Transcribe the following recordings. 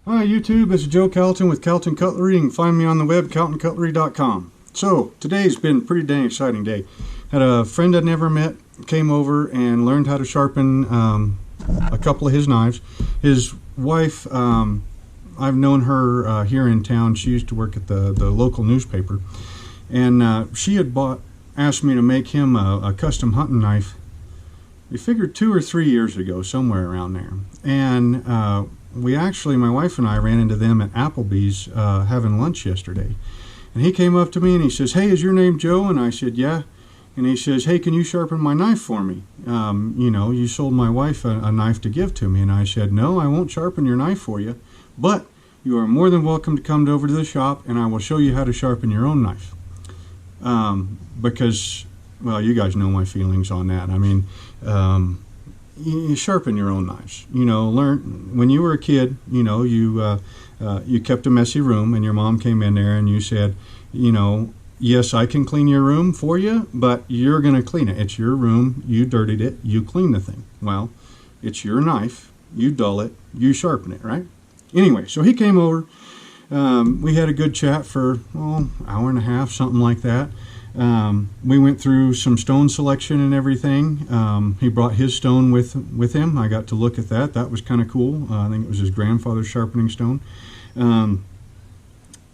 Hi YouTube, this is Joe Calton with Calton Cutlery. You can find me on the web, caltoncutlery.com. So, today's been a pretty dang exciting day. Had a friend I'd never met, came over and learned how to sharpen a couple of his knives. His wife, I've known her here in town. She used to work at the local newspaper. And she had asked me to make him a custom hunting knife. We figured 2 or 3 years ago, somewhere around there. And my wife and I ran into them at Applebee's having lunch yesterday. And he came up to me and he says, "Hey, is your name Joe?" And I said, "Yeah." And he says, "Hey, can you sharpen my knife for me? You sold my wife a knife to give to me." And I said, "No, I won't sharpen your knife for you, but you are more than welcome to come over to the shop and I will show you how to sharpen your own knife." Because, well, you guys know my feelings on that. I mean, you sharpen your own knives. Learn when you were a kid. You kept a messy room, and your mom came in there, and you said, "Yes, I can clean your room for you, but you're going to clean it. It's your room. You dirtied it. You clean the thing." Well, it's your knife. You dull it. You sharpen it, right? Anyway, so he came over. We had a good chat for an hour and a half, something like that. We went through some stone selection and everything. He brought his stone with him. I got to look at that. That was kind of cool. I think it was his grandfather's sharpening stone.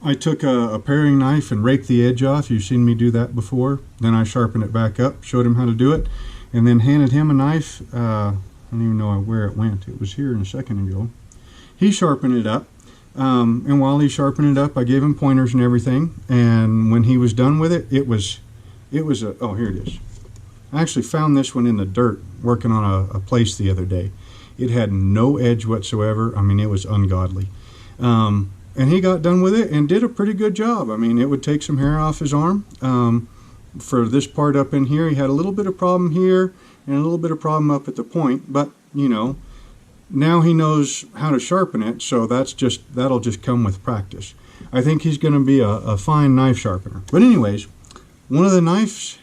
I took a paring knife and raked the edge off. You've seen me do that before. Then I sharpened it back up, showed him how to do it, and then handed him a knife. I don't even know where it went. It was here a second ago. He sharpened it up. And while he sharpened it up, I gave him pointers and everything. And when he was done with it, it was oh, here it is. I actually found this one in the dirt working on a place the other day. It had no edge whatsoever. I mean, it was ungodly. And he got done with it and did a pretty good job. I mean, it would take some hair off his arm. For this part up in here, he had a little bit of problem here and a little bit of problem up at the point, but now he knows how to sharpen it, so that'll just come with practice. I think he's going to be a fine knife sharpener. But anyways, one of the knives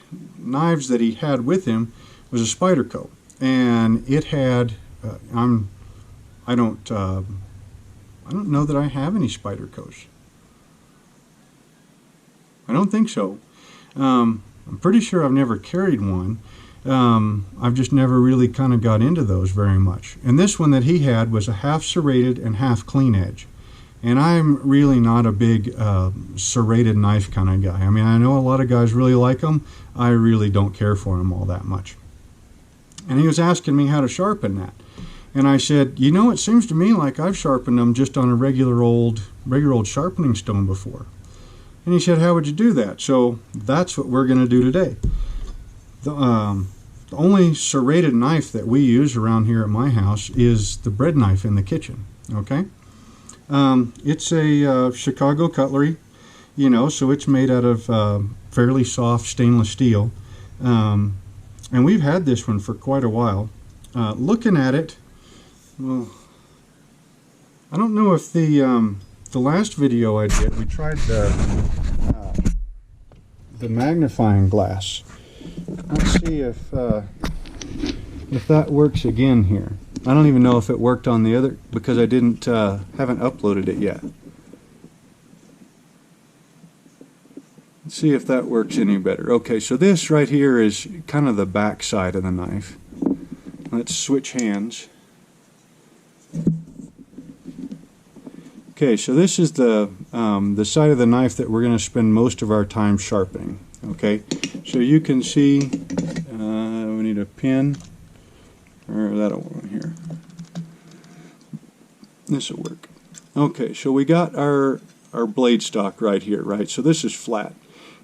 that he had with him was a Spyderco, and it had I don't know that I have any Spydercos. I don't think so. I'm pretty sure I've never carried one. I've just never really kind of got into those very much. And this one that he had was a half serrated and half clean edge. And I'm really not a big serrated knife kind of guy. I mean, I know a lot of guys really like them. I really don't care for them all that much. And he was asking me how to sharpen that. And I said, it seems to me like I've sharpened them just on a regular old sharpening stone before. And he said, "How would you do that?" So that's what we're going to do today. The only serrated knife that we use around here at my house is the bread knife in the kitchen. Okay, it's a Chicago cutlery, so it's made out of fairly soft stainless steel, and we've had this one for quite a while. Looking at it, well, I don't know if the last video I did, we tried the magnifying glass. Let's see if that works again here. I don't even know if it worked on the other because I haven't uploaded it yet. Let's see if that works any better. Okay, so this right here is kind of the back side of the knife. Let's switch hands. Okay, so this is the side of the knife that we're going to spend most of our time sharpening. Okay, so you can see we need a pin, or that'll work here. This will work. Okay, so we got our blade stock right here, right? So this is flat.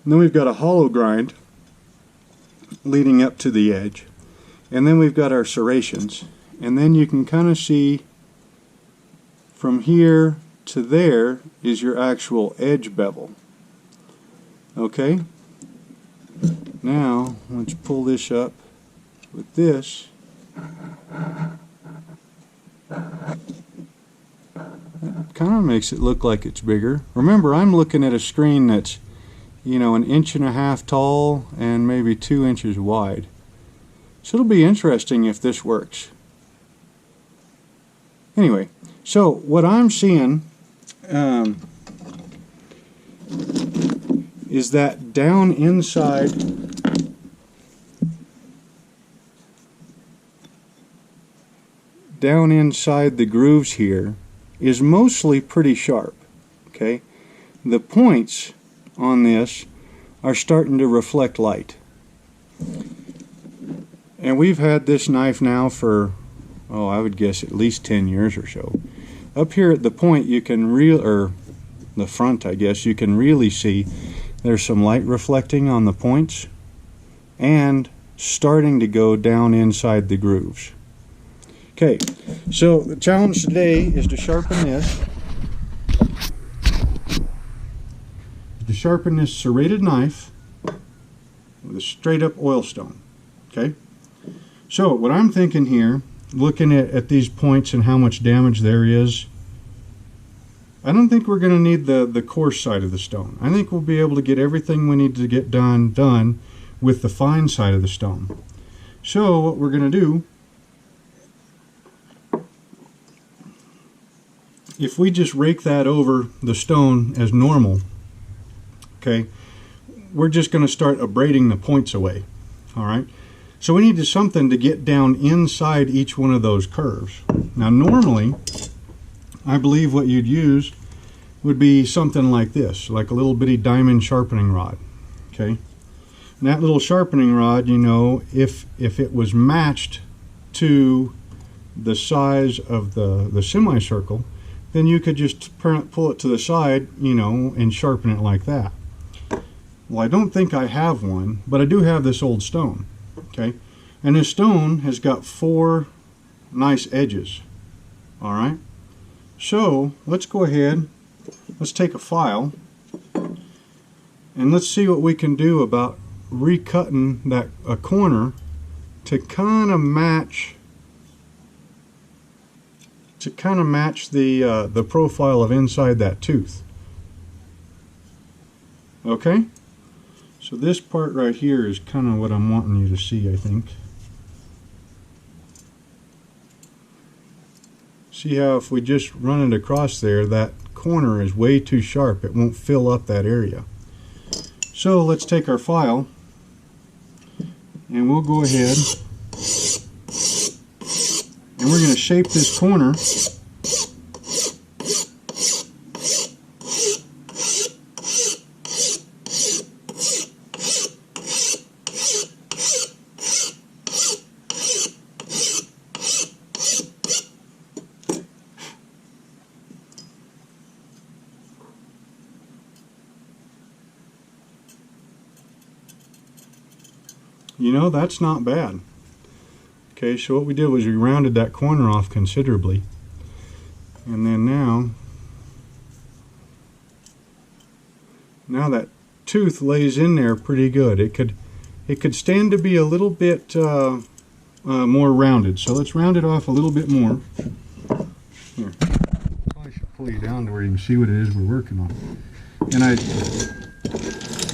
And then we've got a hollow grind leading up to the edge. And then we've got our serrations. And then you can kind of see from here to there is your actual edge bevel. Okay? Now, let's pull this up with this. That kind of makes it look like it's bigger. Remember, I'm looking at a screen that's, 1.5 inches tall and maybe 2 inches wide. So it'll be interesting if this works. Anyway, So what I'm seeing is that down inside the grooves here is mostly pretty sharp. Okay, the points on this are starting to reflect light. And we've had this knife now for, oh, I would guess at least 10 years or so. Up here at the point you can or the front, I guess, you can really see there's some light reflecting on the points and starting to go down inside the grooves. Okay, so the challenge today is to sharpen this. Serrated knife with a straight up oil stone. Okay, so what I'm thinking here, looking at these points and how much damage there is, I don't think we're going to need the coarse side of the stone. I think we'll be able to get everything we need to get done with the fine side of the stone. So what we're going to do, if we just rake that over the stone as normal, okay, we're just going to start abrading the points away. All right, so we need something to get down inside each one of those curves. Now normally I believe what you'd use would be something like this, like a little bitty diamond sharpening rod. Okay, and that little sharpening rod, you know, if it was matched to the size of the semicircle, then you could just pull it to the side, you know, and sharpen it like that. Well, I don't think I have one, but I do have this old stone. Okay, and this stone has got 4 nice edges. All right, so let's go ahead, let's take a file and let's see what we can do about recutting that a corner to kind of match the profile of inside that tooth. Okay, so this part right here is kind of what I'm wanting you to see, I think. See how if we just run it across there, that corner is way too sharp. It won't fill up that area. So let's take our file and we'll go ahead and we're going to shape this corner You know, that's not bad. Okay, so what we did was we rounded that corner off considerably. And then now that tooth lays in there pretty good. It could stand to be a little bit more rounded. So let's round it off a little bit more. Here, I should pull you down to where you can see what it is we're working on. And I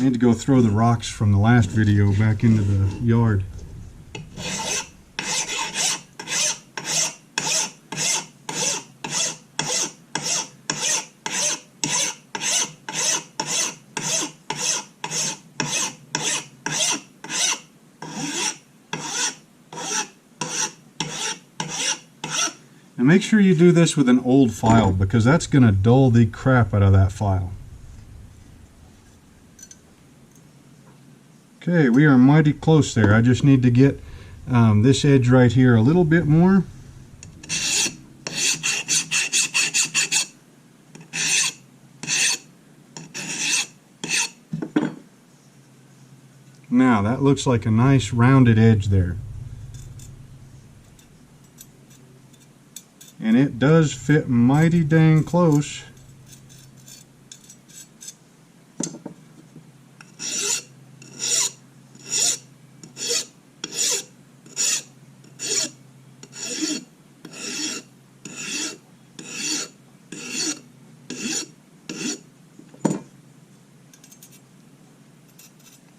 need to go throw the rocks from the last video back into the yard. And make sure you do this with an old file, because that's going to dull the crap out of that file. Okay, we are mighty close there. I just need to get this edge right here a little bit more. Now that looks like a nice rounded edge there. And it does fit mighty dang close.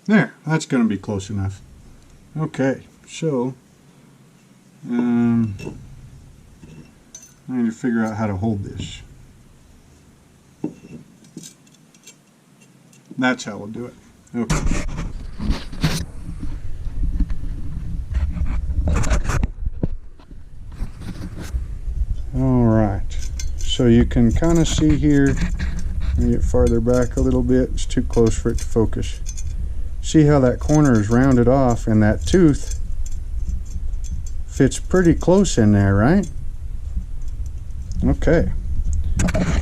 There, that's going to be close enough. Okay, so I need to figure out how to hold this. That's how we'll do it. Okay. All right. So you can kind of see here. Let me get farther back a little bit. It's too close for it to focus. See how that corner is rounded off, and that tooth fits pretty close in there, right? Okay.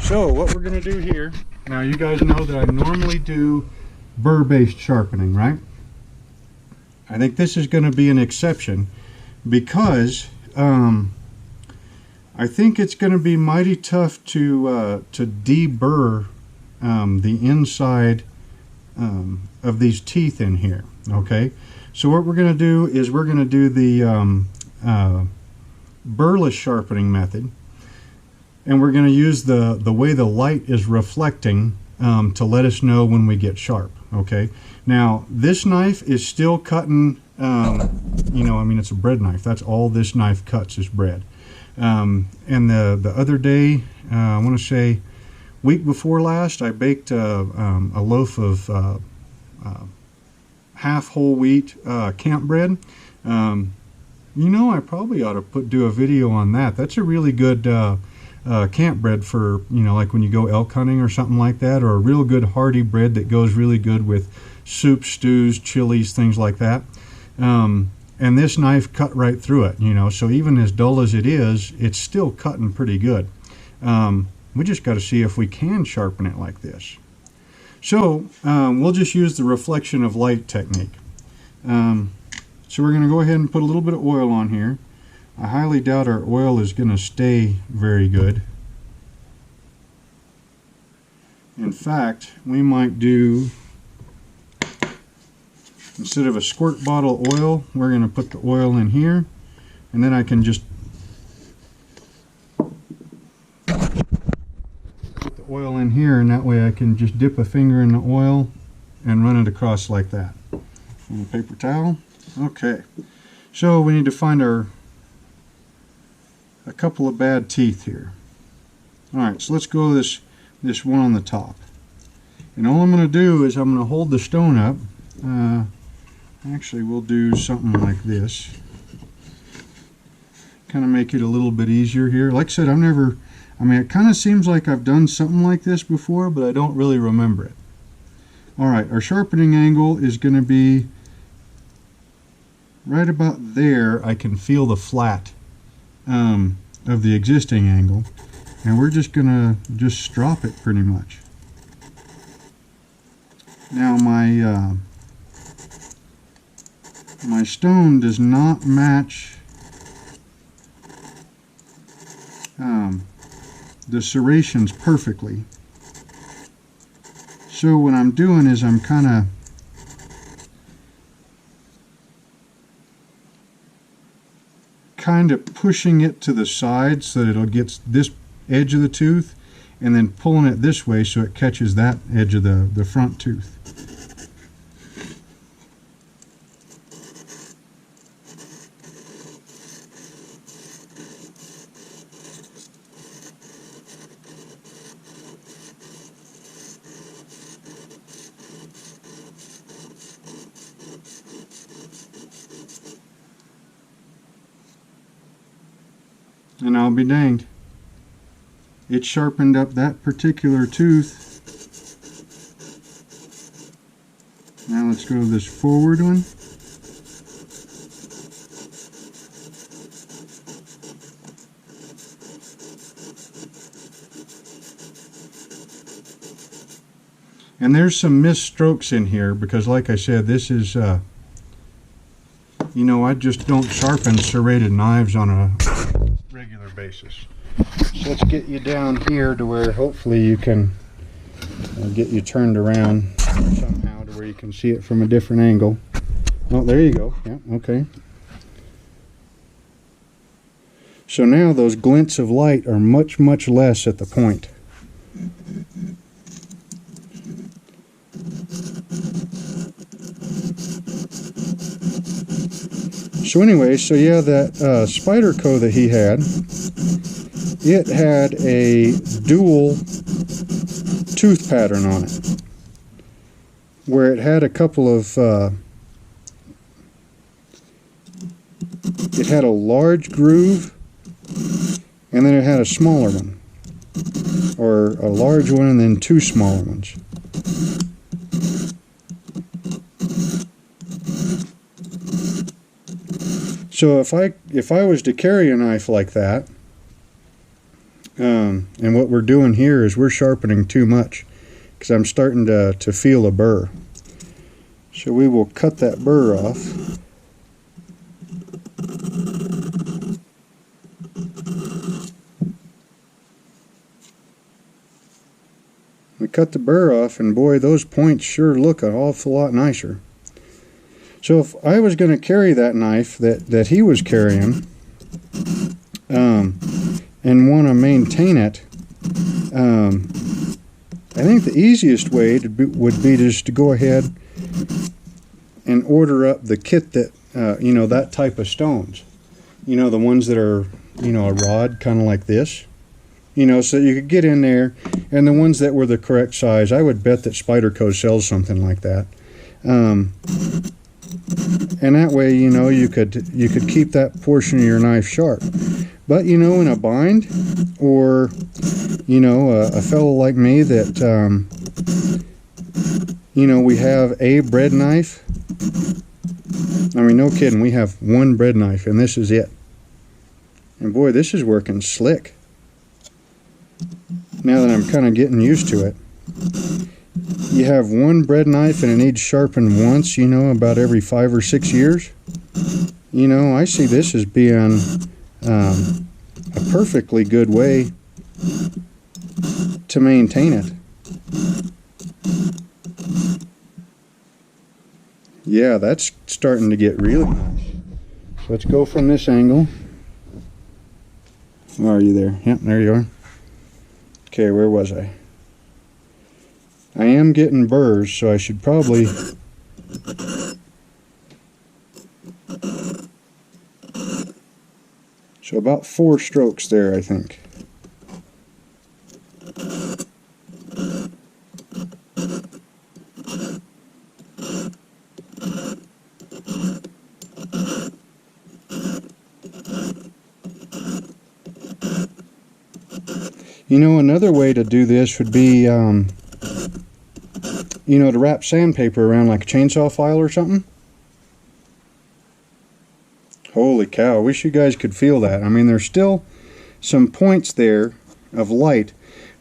So what we're going to do here, now you guys know that I normally do burr-based sharpening, right? I think this is going to be an exception because I think it's going to be mighty tough to deburr the inside of these teeth in here. Okay, so what we're going to do is we're going to do the burless sharpening method, and we're going to use the way the light is reflecting to let us know when we get sharp. Okay, now this knife is still cutting, you know, I mean, it's a bread knife. That's all this knife cuts is bread. And the other day, I want to say week before last, I baked a loaf of half whole wheat camp bread. You know, I probably ought to do a video on that. That's a really good camp bread for, you know, like when you go elk hunting or something like that, or a real good hearty bread that goes really good with soup, stews, chilies, things like that. And this knife cut right through it, you know, so even as dull as it is, it's still cutting pretty good. We just got to see if we can sharpen it like this. So we'll just use the reflection of light technique. So we're going to go ahead and put a little bit of oil on here. I highly doubt our oil is going to stay very good. In fact, we might do, instead of a squirt bottle oil, we're going to put the oil in here, and then I can just put the oil in here, and that way I can just dip a finger in the oil and run it across like that. And a paper towel. Okay, so we need to find a couple of bad teeth here. Alright, so let's go this one on the top. And all I'm going to do is I'm going to hold the stone up. Actually, we'll do something like this. Kind of make it a little bit easier here. Like I said, it kind of seems like I've done something like this before, but I don't really remember it. Alright, our sharpening angle is going to be right about there. I can feel the flat of the existing angle, and we're just going to strop it pretty much. Now my stone does not match the serrations perfectly. So what I'm doing is I'm kind of pushing it to the side so that it'll get this edge of the tooth, and then pulling it this way so it catches that edge of the front tooth. And I'll be danged, it sharpened up that particular tooth. Now let's go to this forward one. And there's some missed strokes in here because, like I said, this is, you know, I just don't sharpen serrated knives on a regular basis. So let's get you down here to where hopefully you can get you turned around somehow to where you can see it from a different angle. Oh, there you go. Yeah, okay. So now those glints of light are much, much less at the point. So anyway, so yeah, that Spyderco that he had, it had a dual tooth pattern on it, where it had a couple of it had a large groove, and then it had a smaller one, or a large one and then two smaller ones. So if I was to carry a knife like that, and what we're doing here is we're sharpening too much, because I'm starting to feel a burr. So we will cut that burr off. We cut the burr off, and boy, those points sure look an awful lot nicer. So if I was going to carry that knife that he was carrying, and want to maintain it, I think the easiest way would be just to go ahead and order up the kit that, you know, that type of stones. You know, the ones that are, you know, a rod kind of like this. You know, so you could get in there, and the ones that were the correct size. I would bet that Spyderco sells something like that. And that way, you know, you could keep that portion of your knife sharp. But, you know, in a bind, or, you know, a fellow like me that, you know, we have a bread knife. I mean, no kidding, we have one bread knife, and this is it. And boy, this is working slick. Now that I'm kind of getting used to it. You have one bread knife and it needs sharpened once, you know, about every 5 or 6 years. You know, I see this as being a perfectly good way to maintain it. Yeah, that's starting to get really nice. So let's go from this angle. Where are you there? Yep, there you are. Okay, where was I? I am getting burrs, so I should probably so about 4 strokes there, I think. You know, another way to do this would be, you know, to wrap sandpaper around like a chainsaw file or something. Holy cow, I wish you guys could feel that. I mean, there's still some points there of light,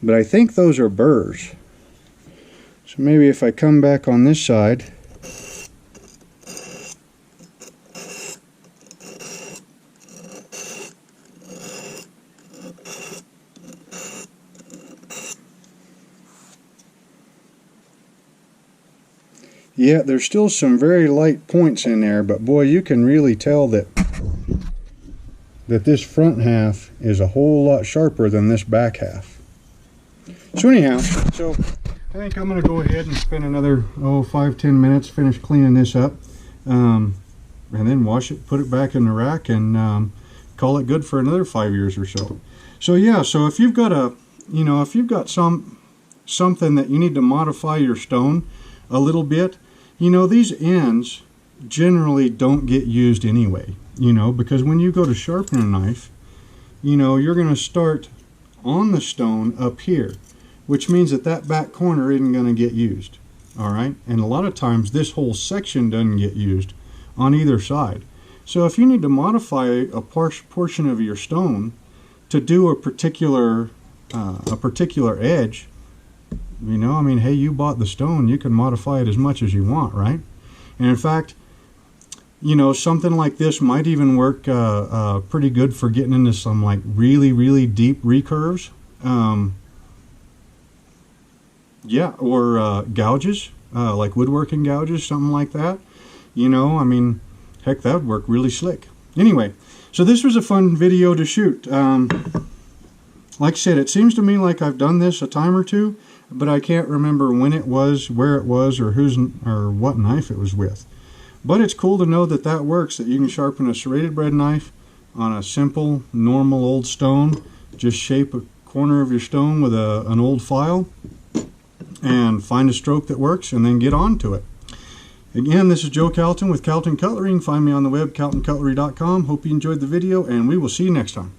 but I think those are burrs. So maybe if I come back on this side, yeah, there's still some very light points in there, but boy, you can really tell that this front half is a whole lot sharper than this back half. So anyhow, so I think I'm going to go ahead and spend another 5-10 minutes, finish cleaning this up, and then wash it, put it back in the rack, and call it good for another 5 years or so. So yeah, so if you've got a, you know, if you've got something that you need to modify your stone a little bit, you know, these ends generally don't get used anyway, you know, because when you go to sharpen a knife, you know, you're going to start on the stone up here, which means that back corner isn't going to get used, all right? And a lot of times this whole section doesn't get used on either side. So if you need to modify a portion of your stone to do a particular edge, you know, I mean, hey, you bought the stone, you can modify it as much as you want, right? And in fact, you know, something like this might even work pretty good for getting into some like really deep recurves. Yeah, or gouges, like woodworking gouges, something like that. You know, I mean, heck, that would work really slick. Anyway, so this was a fun video to shoot. Like I said, it seems to me like I've done this a time or two, but I can't remember when it was, where it was, or what knife it was with. But it's cool to know that that works, that you can sharpen a serrated bread knife on a simple, normal old stone Just shape a corner of your stone with an old file and find a stroke that works and then get on to it. Again, this is Joe Calton with Calton Cutlery. You can find me on the web, caltoncutlery.com. Hope you enjoyed the video, and we will see you next time.